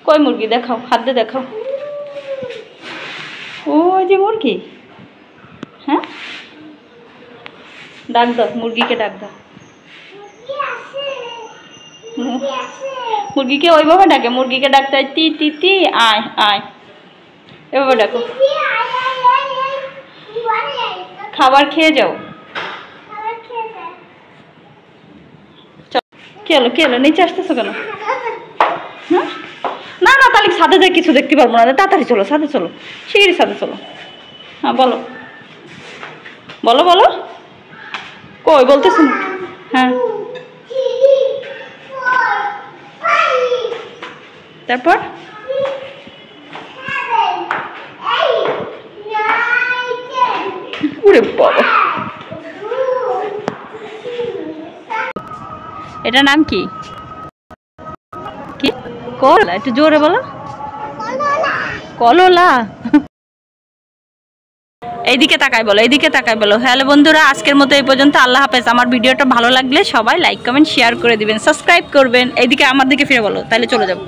কই মুরগি দেখাও, হাত দিয়ে দেখাও। ওই যে মুরগি। হ্যাঁ, ডাক দাও মুরগিকে, ডাক দাও। মুরগিকে ওইভাবে ডাকে, মুরগিকে ডাকতে হয় তি তি তি, আয় আয়, এভাবে ডাকো। খাবার খেয়ে যাও। কি হলো, কি হলো, নিচে আসতেছো কেন? হ্যাঁ, না না, তাহলে ছাদে যাই কিছু দেখতে পারবো না। তাড়াতাড়ি চলো, ছাদে চলো, শিগগিরই ছাদে চলো। হ্যাঁ বলো, বলো বলো, কই বলতেছো না? হ্যাঁ, তারপর ওরে বাবা, এটার নাম কি? কি কলা? একটু জোরে বলো। কললা। এইদিকে তাকাই বলো, এইদিকে তাকাই বলো। হ্যালো বন্ধুরা, আজকের মতো এই পর্যন্ত। আল্লাহ হাফেজ। আমার ভিডিওটা ভালো লাগলে সবাই লাইক কমেন্ট শেয়ার করে দিবেন, সাবস্ক্রাইব করবেন। এইদিকে আমার দিকে ফিরে বলো, তাহলে চলে যাবো।